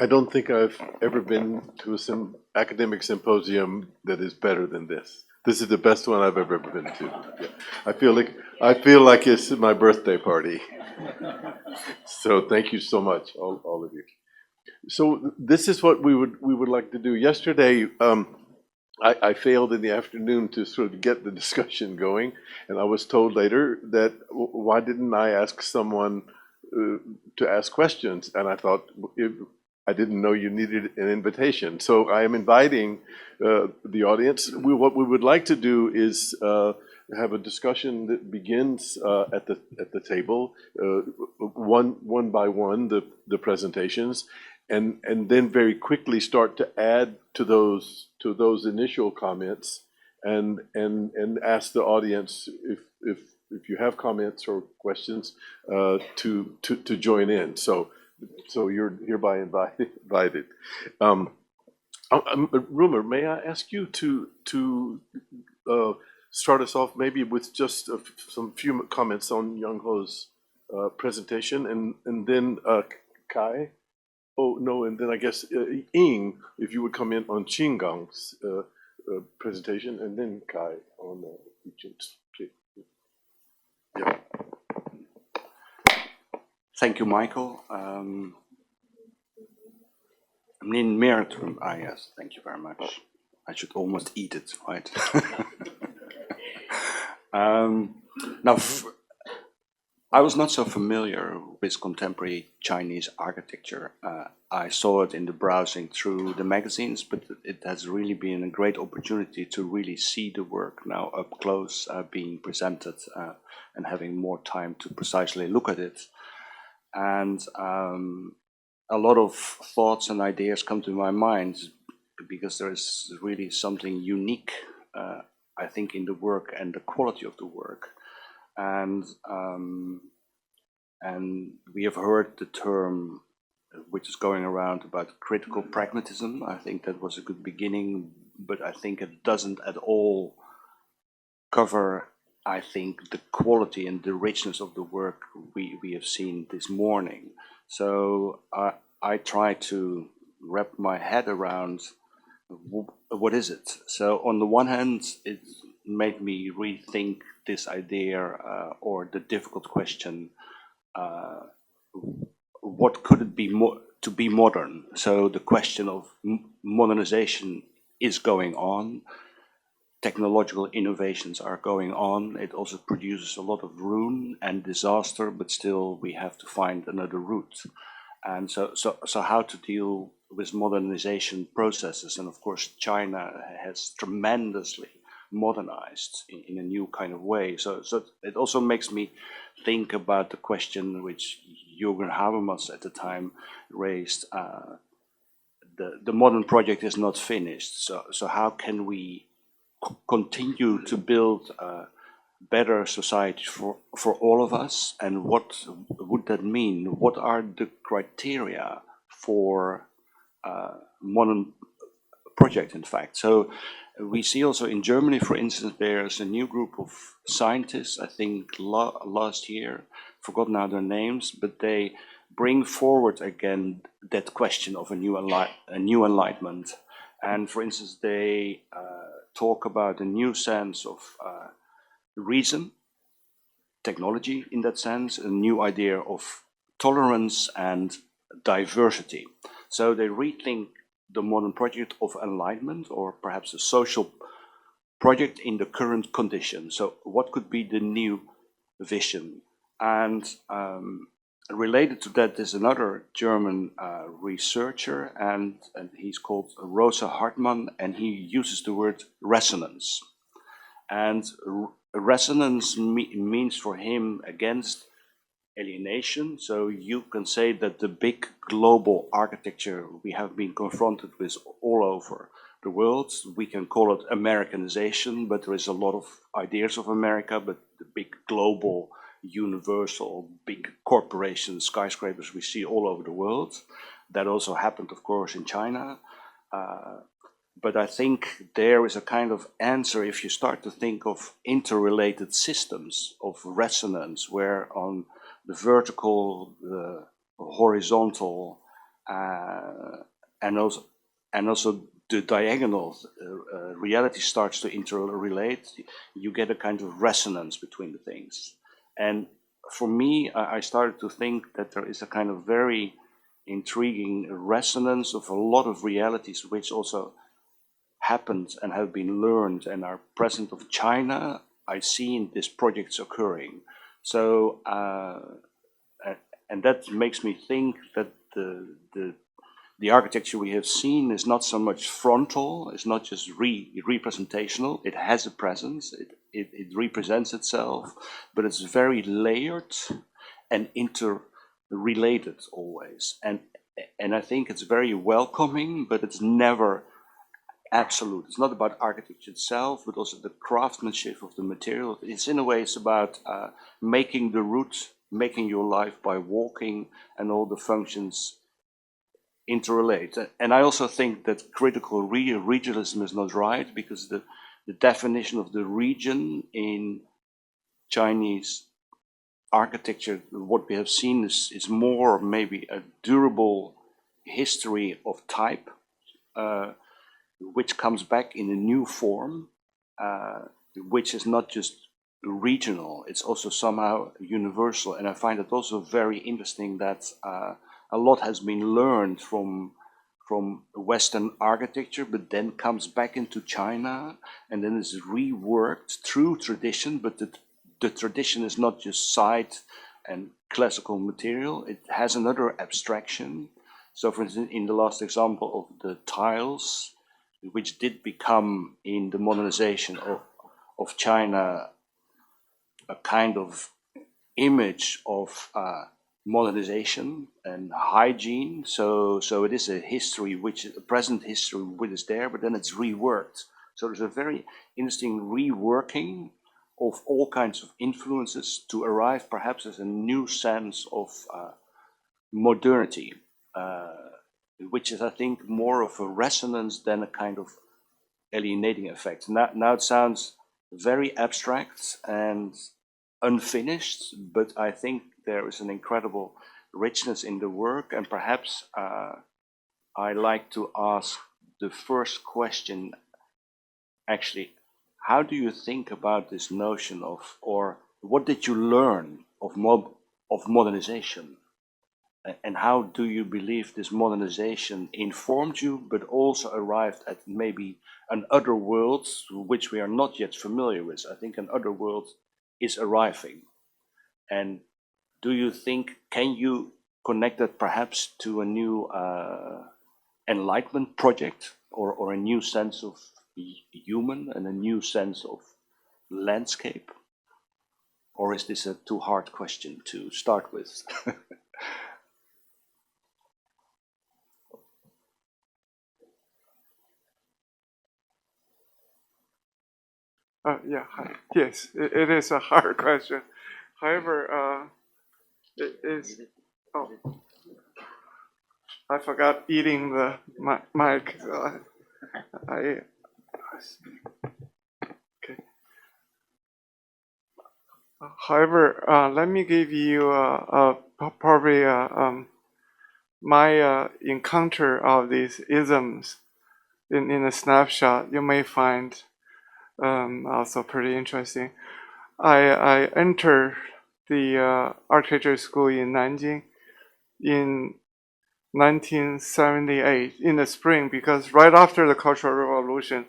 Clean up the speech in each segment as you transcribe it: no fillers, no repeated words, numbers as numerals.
I don't think I've ever been to a academic symposium that is better than this. This is the best one I've ever been to. Yeah. I feel like it's my birthday party. So thank you so much, all of you. So this is what we would like to do. Yesterday, I failed in the afternoon to sort of get the discussion going, and I was told later that why didn't I ask someone to ask questions? And I thought I didn't know you needed an invitation, so I am inviting the audience. What we would like to do is have a discussion that begins at the table, one by one, the presentations. And then very quickly start to add to those initial comments, and ask the audience if you have comments or questions to join in. So you're hereby invited. Roemer, may I ask you to start us off maybe with just some few comments on Young Ho's presentation, and then Kai. Oh, no, and then I guess Ying, if you would come in on Xinggang's presentation, and then Kai on Yichun's. Yeah. Thank you, Michael. Meneer Meertrum, yes, thank you very much. I should almost eat it, right? Now, I was not so familiar with contemporary Chinese architecture. I saw it in the browsing through the magazines, but it has really been a great opportunity to really see the work now up close, being presented, and having more time to precisely look at it. And a lot of thoughts and ideas come to my mind because there is really something unique, I think, in the work and the quality of the work. And we have heard the term which is going around about critical pragmatism. I think that was a good beginning, but I think it doesn't at all cover, I think, the quality and the richness of the work we have seen this morning. So I try to wrap my head around what is it. So on the one hand, it made me rethink this idea or the difficult question, what could it be to be modern? So the question of modernization is going on. Technological innovations are going on. It also produces a lot of ruin and disaster, but still we have to find another route. And so how to deal with modernization processes? And of course, China has tremendously modernized in a new kind of way. So it also makes me think about the question which Jürgen Habermas at the time raised. The modern project is not finished. So how can we continue to build a better society for all of us? And what would that mean? What are the criteria for modern project, in fact? So we see also in Germany, for instance, there's a new group of scientists, I think last year, forgot now their names, but they bring forward again that question of a new enlightenment. And for instance, they talk about a new sense of reason, technology in that sense, a new idea of tolerance and diversity. So they rethink the modern project of enlightenment, or perhaps a social project in the current conditions. So what could be the new vision? And related to that is another German researcher, and he's called Rosa Hartmann, and he uses the word resonance. And resonance means for him against alienation. So you can say that the big global architecture we have been confronted with all over the world, we can call it Americanization, but there is a lot of ideas of America, but the big global, universal, big corporations, skyscrapers we see all over the world. That also happened, of course, in China. But I think there is a kind of answer if you start to think of interrelated systems of resonance, where on the vertical, the horizontal, and also the diagonal reality starts to interrelate. You get a kind of resonance between the things. And for me, I started to think that there is a kind of very intriguing resonance of a lot of realities which also happened and have been learned and are present of China. I see in these projects occurring. So, and that makes me think that the architecture we have seen is not so much frontal, it's not just representational, it has a presence, it represents itself, but it's very layered and interrelated always. And I think it's very welcoming, but it's never absolute. It's not about architecture itself, but also the craftsmanship of the material. It's in a way, it's about making the route, making your life by walking, and all the functions interrelate. And I also think that critical regionalism is not right, because the definition of the region in Chinese architecture, what we have seen is more maybe a durable history of type, which comes back in a new form, which is not just regional, it's also somehow universal. And I find it also very interesting that a lot has been learned from Western architecture, but then comes back into China and then is reworked through tradition. But the tradition is not just site and classical material, it has another abstraction. So for instance, in the last example of the tiles, which did become in the modernization of China a kind of image of modernization and hygiene. So it is a history, a present history which is there, but then it's reworked. So there's a very interesting reworking of all kinds of influences to arrive perhaps as a new sense of modernity, which is, I think, more of a resonance than a kind of alienating effect. Now it sounds very abstract and unfinished, but I think there is an incredible richness in the work. And perhaps I like to ask the first question, actually, how do you think about this notion of, or what did you learn of modernization? And how do you believe this modernization informed you, but also arrived at maybe an other world which we are not yet familiar with? I think an other world is arriving. And do you think, can you connect that perhaps to a new enlightenment project, or a new sense of human and a new sense of landscape? Or is this a too hard question to start with? Yeah, yes, it is a hard question. However, it is. Oh, I forgot eating the mic. So I okay. However, let me give you probably my encounter of these isms in a snapshot. You may find also pretty interesting. I entered the architecture school in Nanjing in 1978 in the spring, because right after the Cultural Revolution,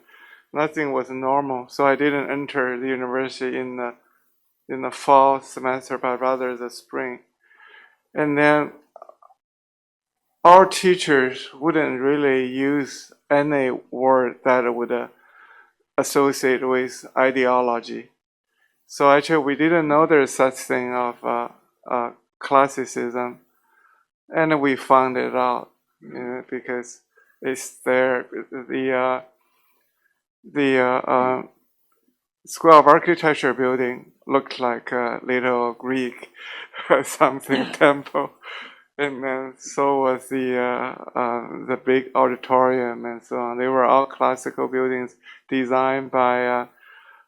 nothing was normal. So I didn't enter the university in the fall semester, but rather the spring. And then our teachers wouldn't really use any word that would associate with ideology. So actually, we didn't know there's such thing of classicism, and we found it out, because it's there. The School of Architecture building looked like a little Greek or something temple, and then so was the big auditorium and so on. They were all classical buildings designed by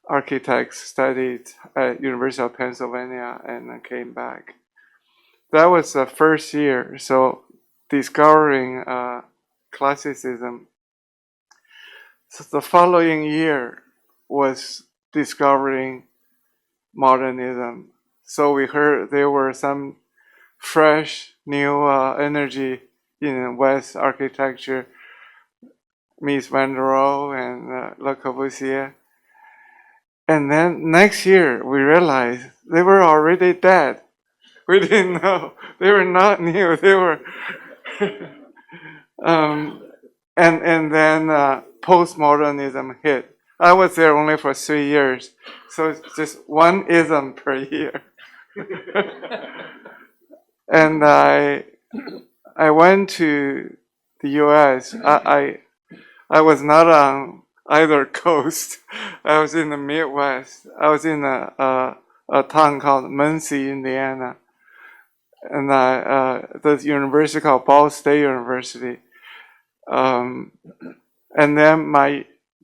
architects studied at University of Pennsylvania and then came back. That was the first year. So discovering classicism. So the following year was discovering modernism. So we heard there were some fresh new energy in West architecture, Mies van der Rohe and Le Corbusier. And then next year we realized they were already dead. We didn't know. They were not new. They were. And then postmodernism hit. I was there only for 3 years, so it's just one ism per year. And I went to the U.S. I was not on either coast. I was in the Midwest. I was in a town called Muncie, Indiana, and the university called Ball State University. And then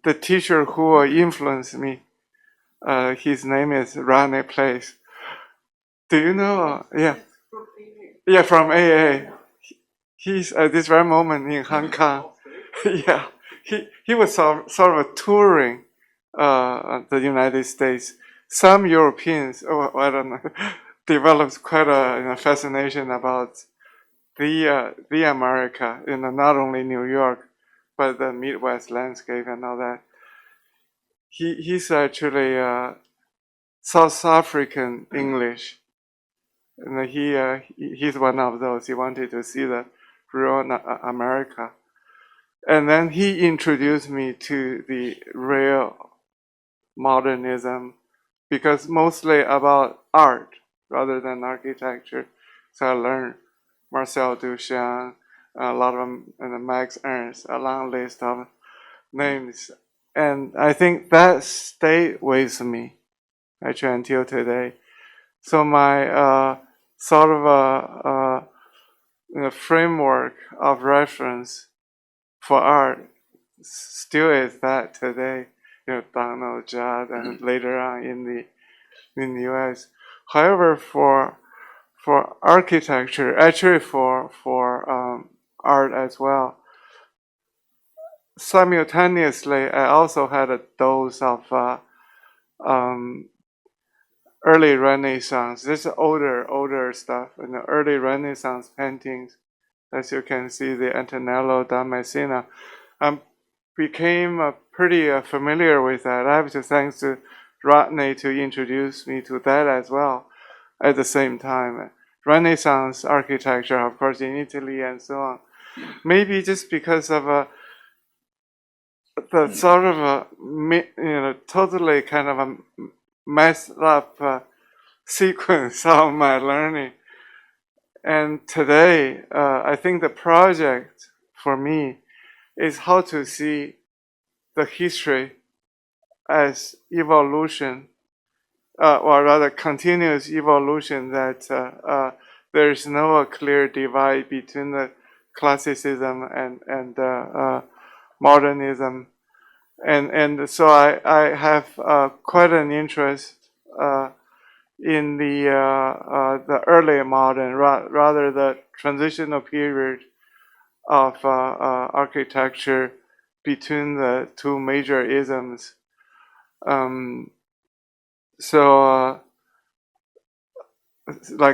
the teacher who influenced me, his name is Ronnie Place. Do you know? Yeah, from AA. He's at this very moment in Hong Kong. Yeah, he was sort of touring the United States. Some Europeans, I don't know, developed quite a fascination about the America, not only New York, but the Midwest landscape and all that. He's actually South African English, and he's one of those. He wanted to see the real America, and then he introduced me to the real modernism, because mostly about art rather than architecture. So I learned Marcel Duchamp, a lot of them, and Max Ernst, a long list of names. And I think that stayed with me actually until today. So my sort of framework of reference for art still is that today. Donald Judd, and later on in the U.S. However, for architecture, actually for art as well, simultaneously, I also had a dose of early Renaissance. This is older stuff, and the early Renaissance paintings. As you can see, the Antonello da Messina. Became pretty familiar with that. I have to thanks to Rodney to introduce me to that as well. At the same time, Renaissance architecture, of course, in Italy and so on. Maybe just because of the sort of totally kind of a messed up sequence of my learning. And today, I think the project for me is how to see the history as evolution, or rather continuous evolution, that there is no clear divide between the classicism and modernism. And so I have quite an interest in the early modern, rather the transitional period of architecture between the two major isms. Like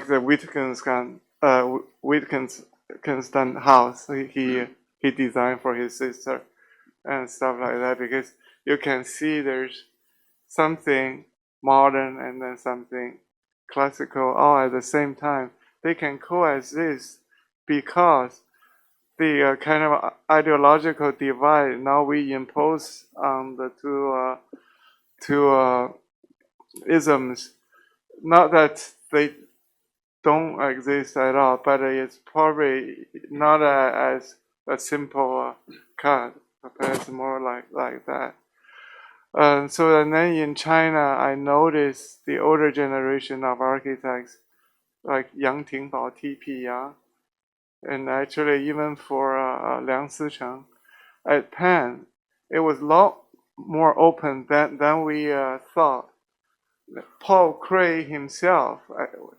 the Wittgenstein house, he designed for his sister and stuff like that, because you can see there's something modern and then something classical all at the same time. They can coexist because the kind of ideological divide now we impose on the two isms. Not that they don't exist at all, but it's probably not as a simple cut, but it's more like that. So then in China, I noticed the older generation of architects like Yang Tingbao, T.P. Yang, and actually even for Liang Sicheng at Penn, it was a lot more open than we thought. Paul Cray himself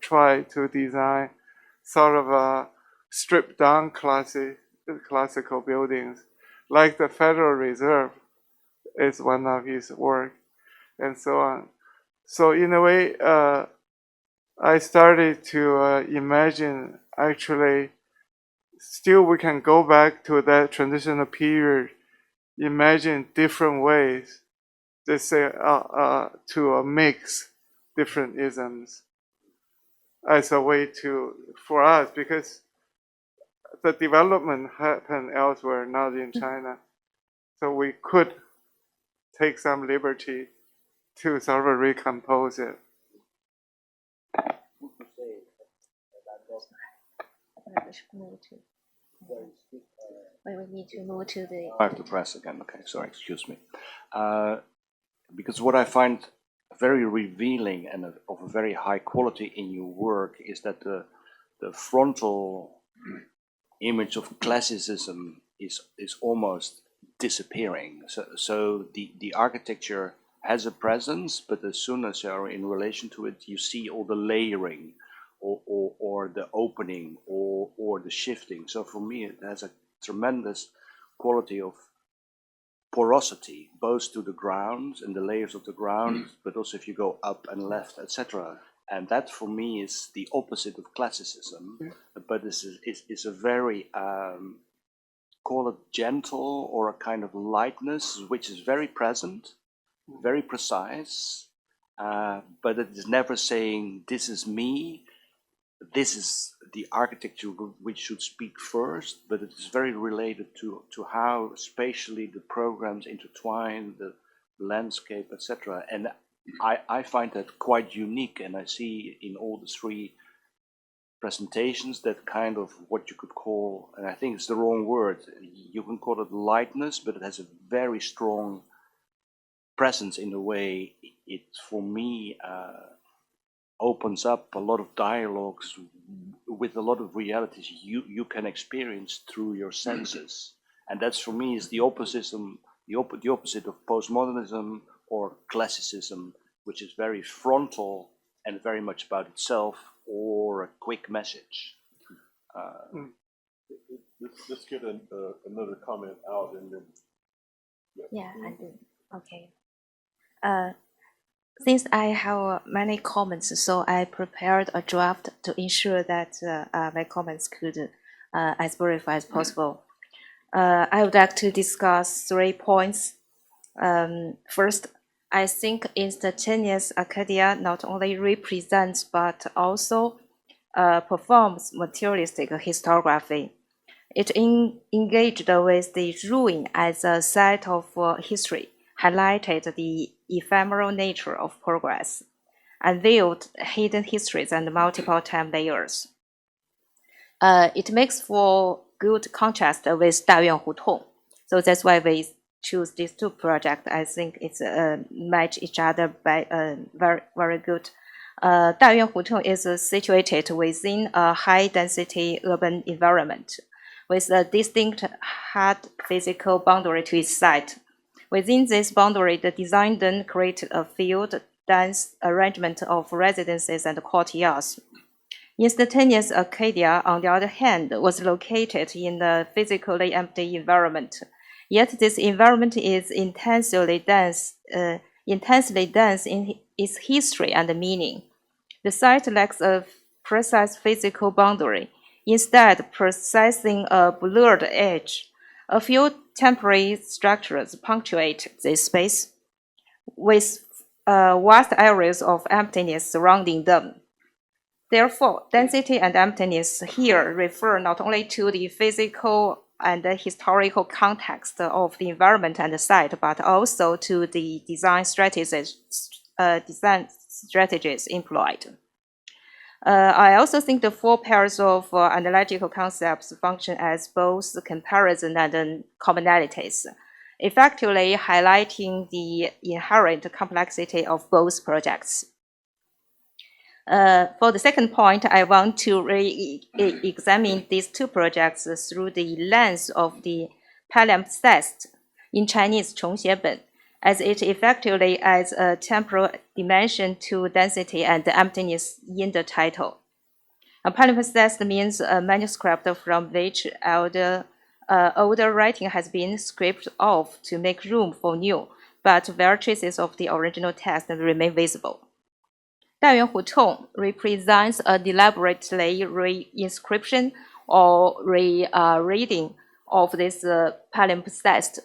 tried to design sort of stripped down classical buildings, like the Federal Reserve is one of his work, and so on. So in a way, I started to imagine actually still we can go back to that transitional period, imagine different ways, let's say, to mix different isms as a way to, for us, because the development happened elsewhere, not in China. So we could take some liberty to sort of recompose it. We need to move to the. I have to press again. Okay, sorry, excuse me. Because what I find very revealing and of a very high quality in your work is that the frontal image of classicism is almost disappearing. So the architecture has a presence, but as soon as you are in relation to it, you see all the layering or the opening or the shifting. So for me, it has a tremendous quality of porosity, both to the ground and the layers of the ground, but also if you go up and left, etc. And that for me is the opposite of classicism, but this is a very, call it gentle or a kind of lightness, which is very present, very precise, but it is never saying, this is me, this is the architecture which should speak first, but it is very related to how spatially the programs intertwine, the landscape, etc. And I find that quite unique, and I see in all the three presentations that kind of what you could call, and I think it's the wrong word, you can call it lightness, but it has a very strong presence in the way it, for me, opens up a lot of dialogues with a lot of realities you can experience through your senses. And that's for me is the opposite of postmodernism or classicism, which is very frontal and very much about itself or a quick message. Let's get another comment out and then. Yeah, I do. Okay. Since I have many comments, so I prepared a draft to ensure that my comments could as brief as possible. I would like to discuss 3 points. First, I think instantaneous Arcadia not only represents but also performs materialistic historiography. It engaged with the ruin as a site of history, highlighted the ephemeral nature of progress, unveiled hidden histories and multiple time layers. It makes for good contrast with Dayuan Hutong. So that's why we choose these 2 projects. I think it's match each other by very, very good. Dayuan Hutong is situated within a high-density urban environment with a distinct hard physical boundary to its site. Within this boundary, the design then created a field-dense arrangement of residences and courtyards. Instantaneous Arcadia, on the other hand, was located in a physically empty environment. Yet this environment is intensely dense in its history and meaning. The site lacks a precise physical boundary, instead possessing a blurred edge. A few temporary structures punctuate this space, with vast areas of emptiness surrounding them. Therefore, density and emptiness here refer not only to the physical and the historical context of the environment and the site, but also to the design strategies employed. I also think the 4 pairs of analytical concepts function as both comparison and commonalities, effectively highlighting the inherent complexity of both projects. For the second point, I want to re-examine these 2 projects through the lens of the palimpsest, in Chinese 重写本, as it effectively adds a temporal dimension to density and emptiness in the title. Palimpsest means a manuscript from which older writing has been scraped off to make room for new, but where traces of the original text remain visible. 大圆胡同 represents a deliberately re-inscription or reading of this palimpsest.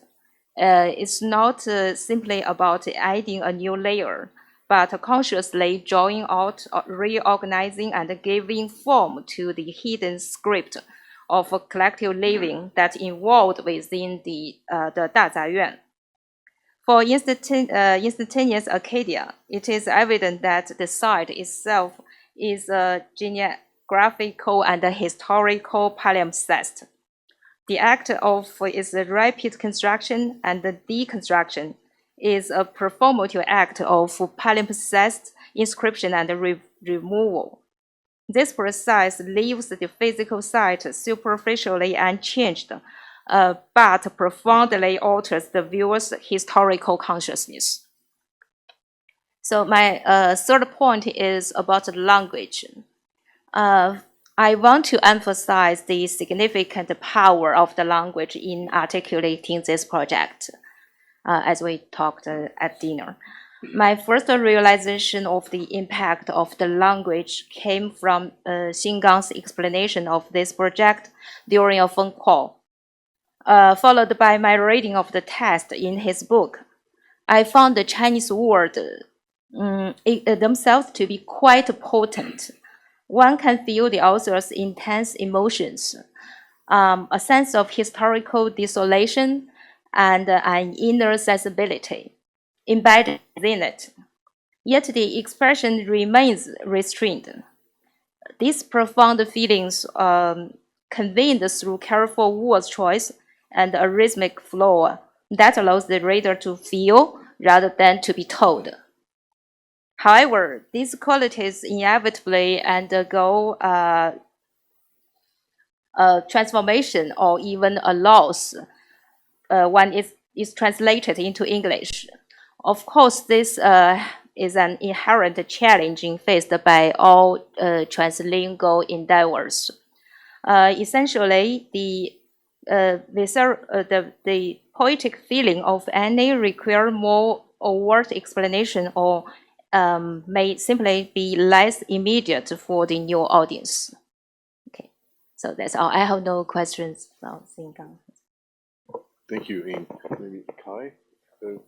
It's not simply about adding a new layer, but consciously drawing out, reorganizing, and giving form to the hidden script of collective living that involved within the 大杂院. For instantaneous Acadia, it is evident that the site itself is a geographical and historical palimpsest. The act of its rapid construction and deconstruction is a performative act of palimpsest inscription and removal. This process leaves the physical site superficially unchanged, but profoundly alters the viewer's historical consciousness. So my third point is about language. I want to emphasize the significant power of the language in articulating this project, as we talked at dinner. My first realization of the impact of the language came from Xinggang's explanation of this project during a phone call, followed by my reading of the text in his book. I found the Chinese words themselves to be quite potent. One can feel the author's intense emotions, a sense of historical desolation, and an inner sensibility embedded within it. Yet the expression remains restrained. These profound feelings conveyed through careful word choice and a rhythmic flow that allows the reader to feel rather than to be told. However, these qualities inevitably undergo a transformation or even a loss when it is translated into English. Of course, this is an inherent challenge faced by all translingual endeavors. Essentially, the poetic feeling of any require more overt explanation or may simply be less immediate for the new audience. Okay, so that's all. I have no questions from Xinggang. Thank you, Ying. Maybe Kai? Good.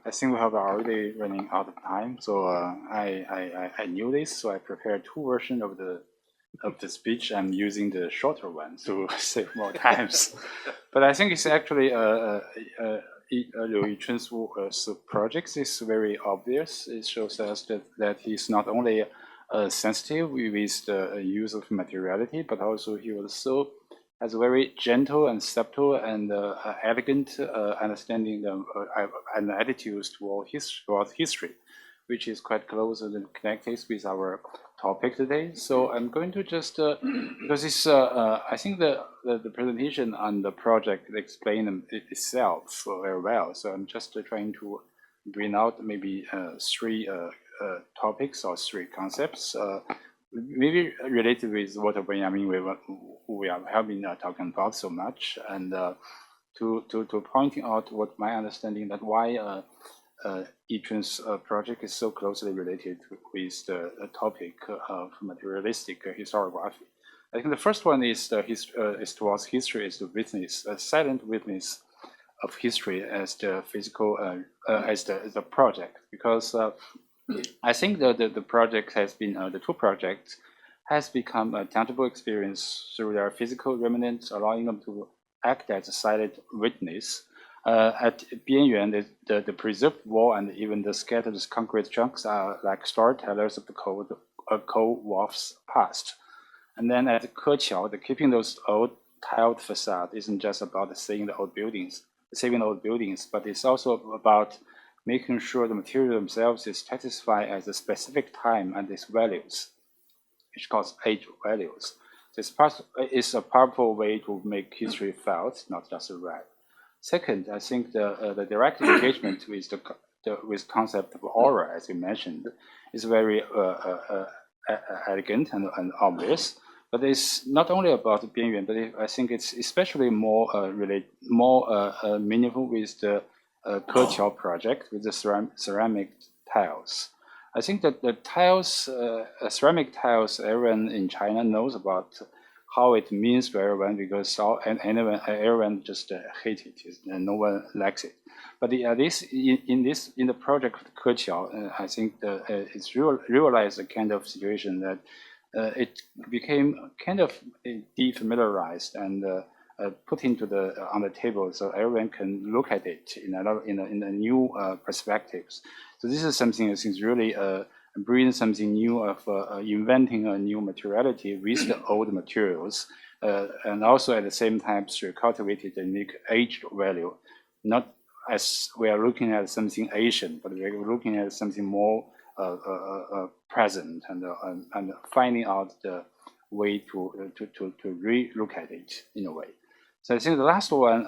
I think we have already running out of time, so I knew this, so I prepared two versions of the speech. I'm using the shorter one to save more times. But I think it's actually Liu Yichun's project is very obvious. It shows us that he's not only sensitive with the use of materiality, but also he also has a very gentle and subtle and elegant understanding and attitudes towards history, which is quite close and connected with our topic today. So I'm going to just because it's I think the presentation on the project explained itself very well. So I'm just trying to bring out maybe three topics or three concepts. Maybe related with what we have been talking about so much, and to pointing out what my understanding that why Yichun's project is so closely related with the topic of materialistic historiography. I think the first one is towards history as the witness, a silent witness of history as the physical as the project, because I think the project has been the two projects has become a tangible experience through their physical remnants, allowing them to act as a silent witness. At Bianyuan, the preserved wall and even the scattered concrete chunks are like storytellers of the Cold War's past. And then at Keqiao, keeping those old tiled facades isn't just about saving the old buildings, but it's also about making sure the material themselves is satisfied at a specific time and its values, which calls age values. This is a powerful way to make history felt, not just read. Second, I think the direct engagement with the with concept of aura, as you mentioned, is very elegant and obvious. But it's not only about the 边缘, but I think it's especially more meaningful with the Keqiao project with the ceramic tiles. I think that the tiles, ceramic tiles, everyone in China knows about how it means to everyone because everyone just hates it and no one likes it. But in the project of Keqiao, I think it's realized a kind of situation that it became kind of defamiliarized and put into on the table, so everyone can look at it in a new perspectives. So this is something I think is really brings something new of inventing a new materiality with the old materials, and also at the same time to cultivate it and make aged value, not as we are looking at something Asian, but we are looking at something more present and finding out the way to re-look at it in a way. So I think the last one,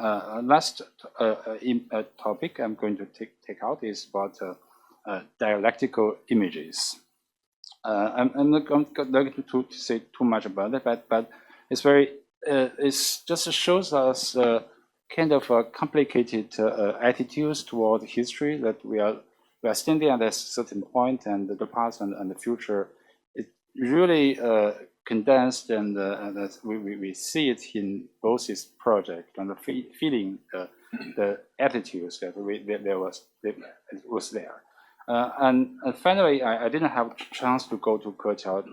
topic I'm going to take out is about dialectical images. I'm not going to say too much about it, but it's very it's just shows us kind of complicated attitudes toward history that we are standing at a certain point, and the past and the future. It really condensed, and we see it in both this project and the feeling, the attitudes that was there. And finally, I didn't have a chance to go to Keqiao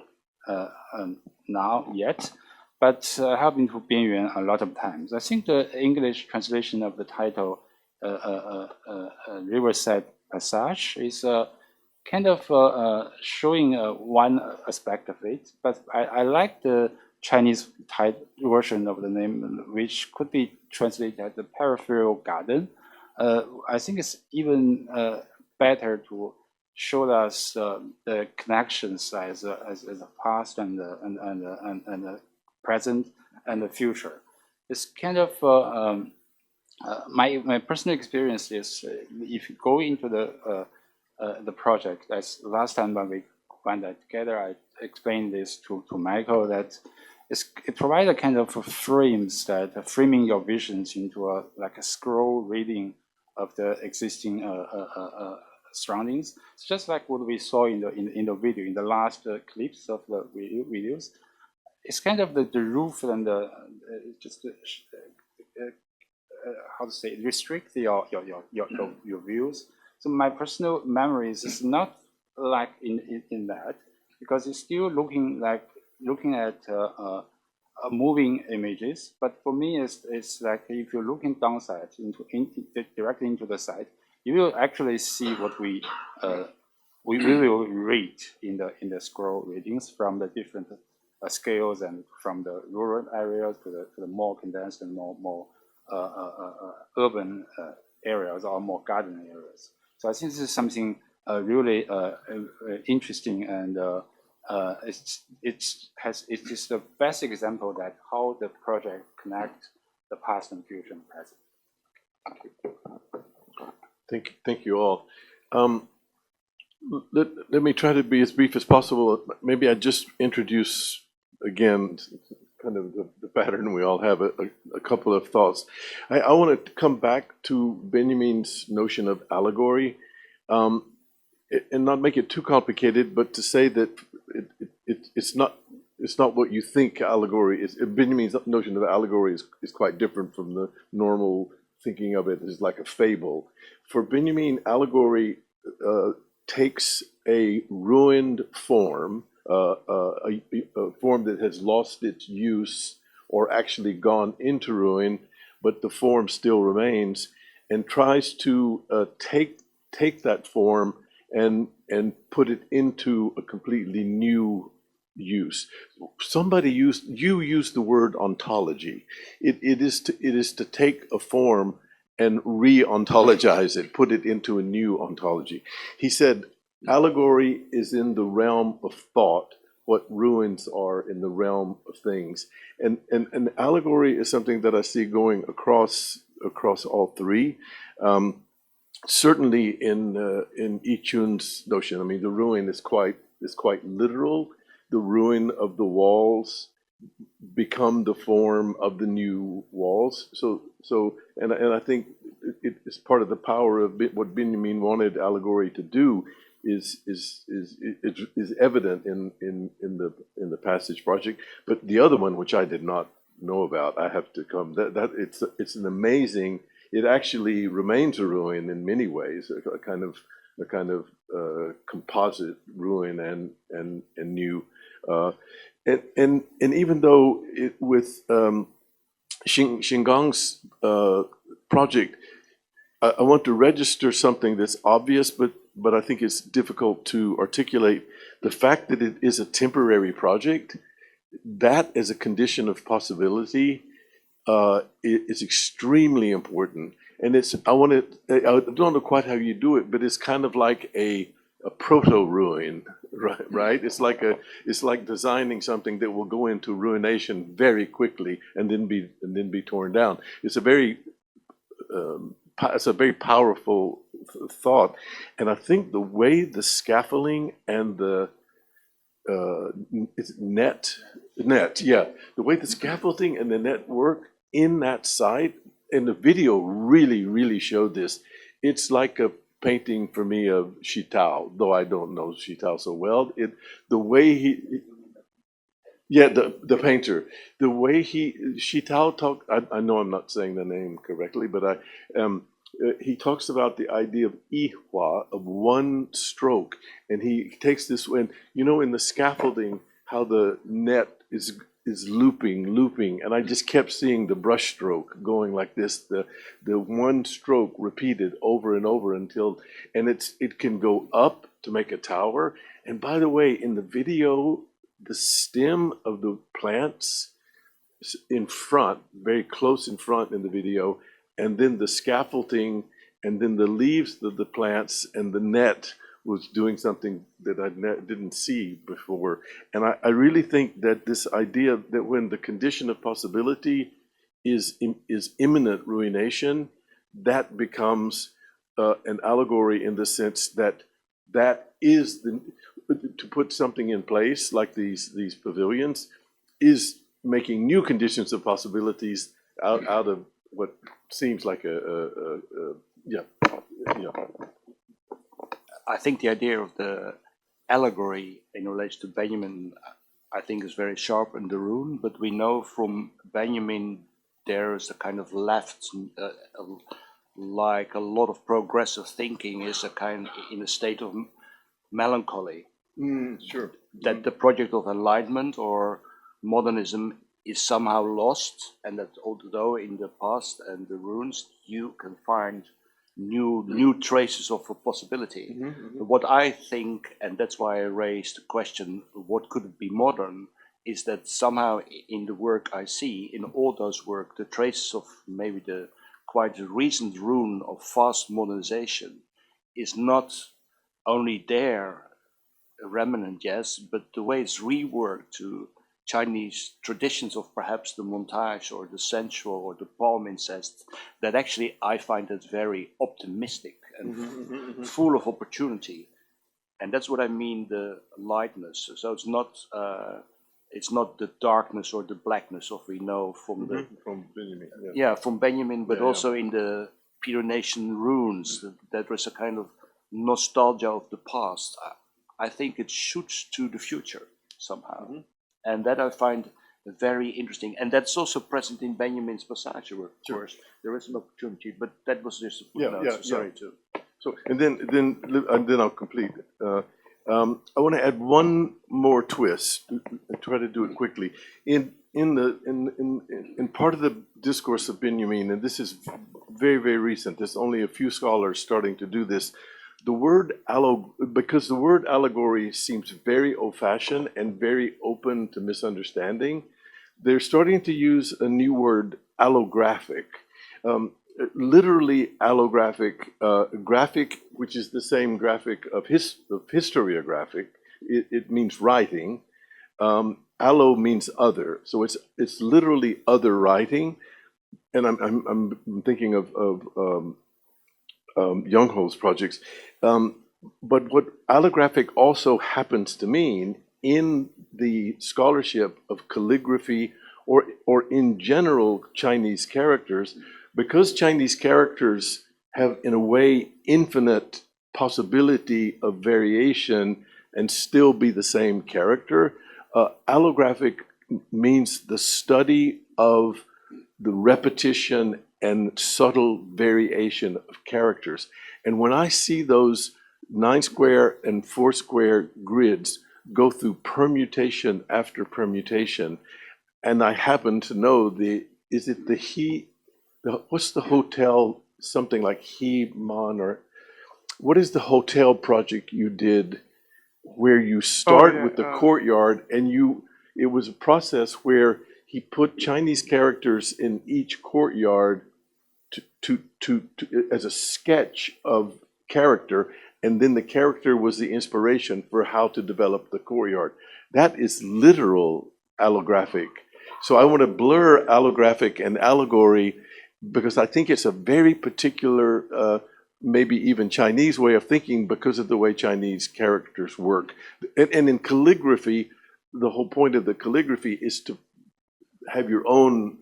now yet, but I have been to 边缘 a lot of times. I think the English translation of the title, Riverside Passage, is kind of showing one aspect of it, but I like the Chinese version of the name, which could be translated as the peripheral garden. I think it's even better to show us the connections as the past and the present and the future. It's kind of my personal experience is if you go into the project, as last time when we went together, I explained this to Michael, that it provides a kind of frames that framing your visions into like a scroll reading of the existing surroundings. It's just like what we saw in the video, in the last clips of the videos. It's kind of the roof and how to say, restrict your views. So my personal memories is not like in that, because it's still looking at moving images. But for me, it's like if you're looking downside directly into the side, you will actually see what we will read in the scroll readings from the different scales, and from the rural areas to the more condensed and more urban areas or more garden areas. So I think this is something really interesting, and it is the best example that how the project connect the past and future and present. Thank you. Thank you all. Let me try to be as brief as possible. Maybe I just introduce again kind of the pattern. We all have a couple of thoughts. I want to come back to Benjamin's notion of allegory, and not make it too complicated, but to say that it's not what you think allegory is. Benjamin's notion of allegory is quite different from the normal thinking of it as like a fable. For Benjamin, allegory takes a ruined form, a form that has lost its use or actually gone into ruin, but the form still remains, and tries to take that form and put it into a completely new use. You used the word ontology. It is to take a form and re-ontologize it, put it into a new ontology. He said, allegory is in the realm of thought what ruins are in the realm of things. And allegory is something that I see going across all three. certainly in Yichun's notion, I mean, the ruin is quite literal. The ruin of the walls become the form of the new walls. And I think it's part of the power of what Benjamin wanted allegory to do is evident in the Passage project. But the other one, which I did not know about, I have to come. That it's an amazing. It actually remains a ruin in many ways, a kind of composite ruin and new. And even though with Xinggang's project, I want to register something that's obvious, but I think it's difficult to articulate. The fact that it is a temporary project, that as a condition of possibility, is extremely important. And I don't know quite how you do it, but it's kind of like a proto ruin, right? It's like designing something that will go into ruination very quickly and then be torn down. It's a very powerful thought, and I think the way the scaffolding and the the way the scaffolding and the net work in that site, and the video really showed this. It's like a painting for me of Shitao, though I don't know Shitao so well. The way the painter, the way Shitao talked. I know I'm not saying the name correctly, but he talks about the idea of ihua, of one stroke, and he takes this when in the scaffolding how the net is looping, and I just kept seeing the brush stroke going like this, the one stroke repeated over and over until, and it can go up to make a tower. And by the way, in the video, the stem of the plants in front, very close in front in the video, and then the scaffolding, and then the leaves of the plants, and the net was doing something that I didn't see before. And I really think that this idea that when the condition of possibility is imminent ruination, that becomes an allegory in the sense that is to put something in place like these pavilions is making new conditions of possibilities out of what seems like I think the idea of the allegory in relation to Benjamin, I think, is very sharp in the rune. But we know from Benjamin there is a kind of left, like a lot of progressive thinking is a kind in a state of melancholy. Sure. That the project of enlightenment or modernism is somehow lost, and that although in the past and the runes you can find new traces of a possibility. What I think, and that's why I raised the question, what could it be modern, is that somehow in the work I see, in all those work, the traces of maybe the quite recent rune of fast modernization is not only there, a remnant, yes, but the way it's reworked to Chinese traditions of perhaps the montage or the sensual or the palm incest, that actually I find it very optimistic and full of opportunity. And that's what I mean, the lightness. So it's not the darkness or the blackness of we know from the From Benjamin. from Benjamin, but also in the Pyrenean runes, that was a kind of nostalgia of the past. I think it shoots to the future somehow. And that I find very interesting. And that's also present in Benjamin's passage work, of course. There is an opportunity, but that was just a footnote. Sorry to. So, and then I'll complete. I want to add one more twist. I try to do it quickly. In part of the discourse of Benjamin, and this is very, very recent. There's only a few scholars starting to do this. Because the word allegory seems very old-fashioned and very open to misunderstanding, they're starting to use a new word, allographic. Literally allographic, graphic, which is the same graphic of historiographic. It means writing. Allo means other, so it's literally other writing. And I'm thinking of Youngho's projects. But what allographic also happens to mean in the scholarship of calligraphy or in general Chinese characters, because Chinese characters have in a way infinite possibility of variation and still be the same character, allographic means the study of the repetition and subtle variation of characters. And when I see those 9 square and 4 square grids go through permutation after permutation, and I happen to know what's the hotel, something like He-Man, or what is the hotel project you did where you start with the courtyard and it was a process where he put Chinese characters in each courtyard to as a sketch of character, and then the character was the inspiration for how to develop the courtyard. That is literal allographic. So I want to blur allographic and allegory because I think it's a very particular, maybe even Chinese way of thinking because of the way Chinese characters work. And in calligraphy, the whole point of the calligraphy is to have your own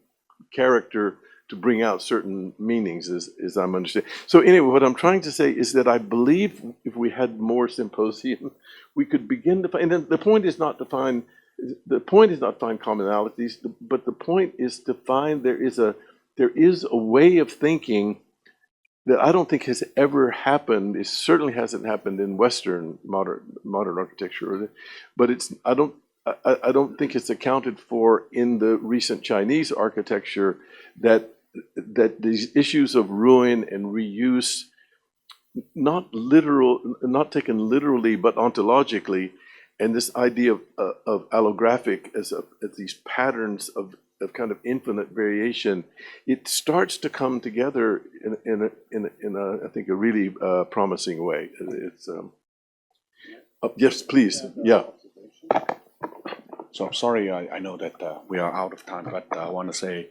character to bring out certain meanings, as I'm understanding. So anyway, what I'm trying to say is that I believe if we had more symposium, we could begin to find, and the point is not to find commonalities, but the point is to find there is a way of thinking that I don't think has ever happened. It certainly hasn't happened in Western modern architecture, but I don't think it's accounted for in the recent Chinese architecture that these issues of ruin and reuse, not taken literally, but ontologically, and this idea of allographic as these patterns of kind of infinite variation, it starts to come together in a I think a really promising way. It's yes, please, yeah. So sorry, I know that we are out of time, but I want to say,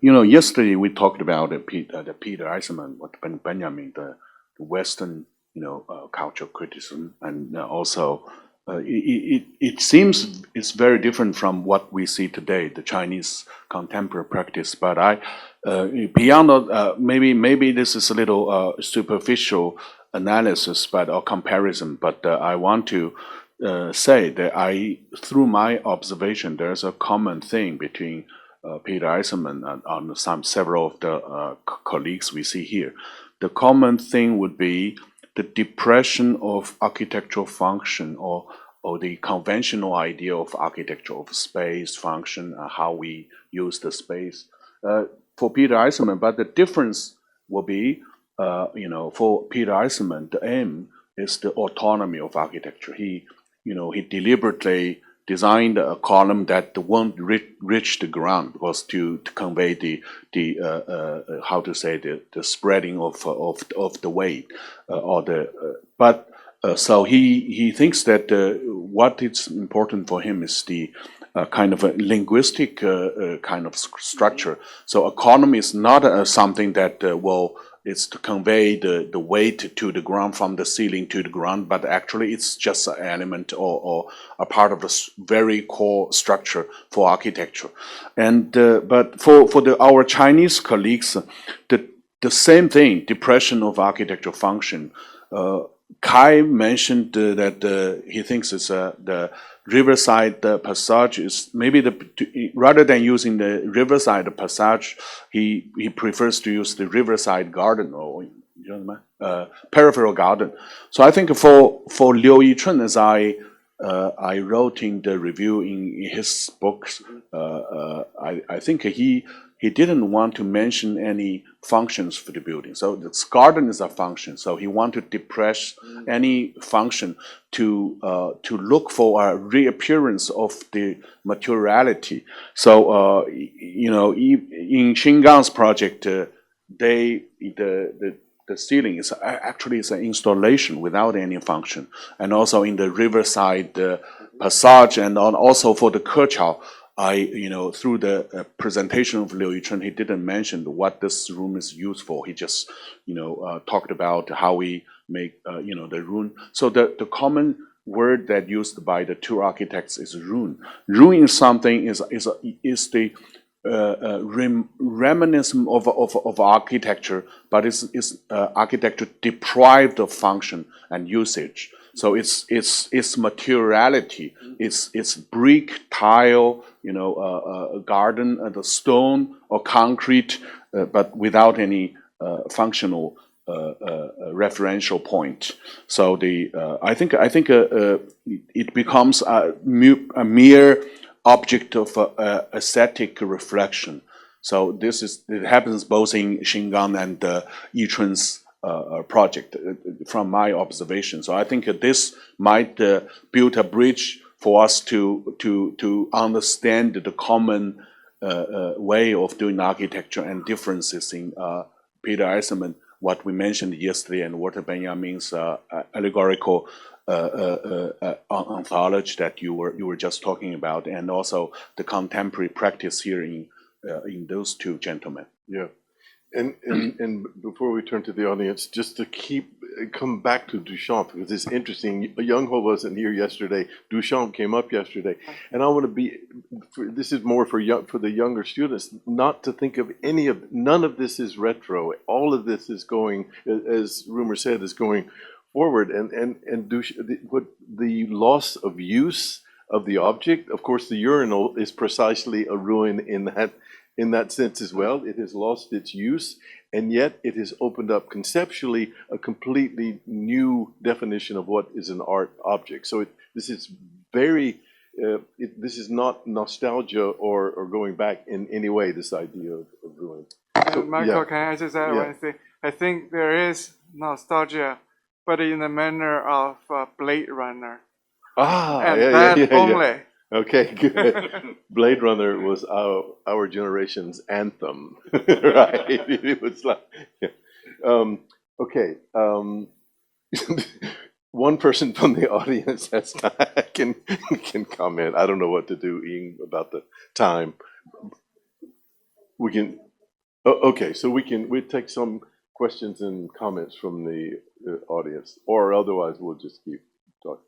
yesterday we talked about the Peter Eisenman, Benjamin, the Western, cultural criticism, and also it seems it's very different from what we see today, the Chinese contemporary practice. But beyond maybe this is a little superficial analysis, or comparison, but I want to say that through my observation, there's a common thing between Peter Eisenman and several of the colleagues we see here. The common thing would be the depression of architectural function or the conventional idea of architecture of space, function, how we use the space for Peter Eisenman. But the difference will be, for Peter Eisenman, the aim is the autonomy of architecture. He deliberately designed a column that won't reach the ground, because to convey the spreading of the weight so he thinks that what is important for him is the kind of a linguistic kind of structure. So economy is not something that it's to convey the weight to the ground, from the ceiling to the ground, but actually it's just an element or a part of the very core structure for architecture. And but for our Chinese colleagues, the same thing, depression of architectural function. Kai mentioned that he thinks it's the riverside passage is maybe rather than using the riverside passage, he prefers to use the riverside garden or peripheral garden. So I think for Liu Yichun, as I wrote in the review in his books, I think he didn't want to mention any functions for the building. So this garden is a function. So he wanted to depress any function to look for a reappearance of the materiality. So in Xinggang's project, the ceiling is actually an installation without any function, and also in the riverside passage, and also for the Keqiao, through the presentation of Liu Yichun, he didn't mention what this room is used for. He just, talked about how we make, the rune. So the common word that used by the two architects is rune. Rune is something is the reminiscence of architecture, but it's architecture deprived of function and usage. So it's materiality. It's brick, tile, garden, the stone or concrete, but without any functional referential point. So I think it becomes a mere object of aesthetic reflection. So it happens both in Xinggang and Yichun's project, from my observation. So I think this might build a bridge for us to understand the common way of doing architecture and differences in Peter Eisenman, what we mentioned yesterday, and what Benjamin's allegorical ontology that you were just talking about, and also the contemporary practice here in those two gentlemen. Yeah. And before we turn to the audience, just to come back to Duchamp, because it's interesting. Young Ho wasn't here yesterday. Duchamp came up yesterday, and I want to this is more for the younger students, not to think of none of this is retro. All of this is going, as Roemer said, is going forward. And the loss of use of the object. Of course, the urinal is precisely a ruin in that sense as well. It has lost its use, and yet it has opened up conceptually a completely new definition of what is an art object. So this is this is not nostalgia or going back in any way, this idea of ruin. So, Michael, can I just add one thing? I think there is nostalgia, but in the manner of Blade Runner. Only. Okay, good. Blade Runner was our generation's anthem, right? It was like, okay. One person from the audience can comment. I don't know what to do, Ying, about the time. We can. Okay, so we'll take some questions and comments from the audience, or otherwise we'll just keep talking.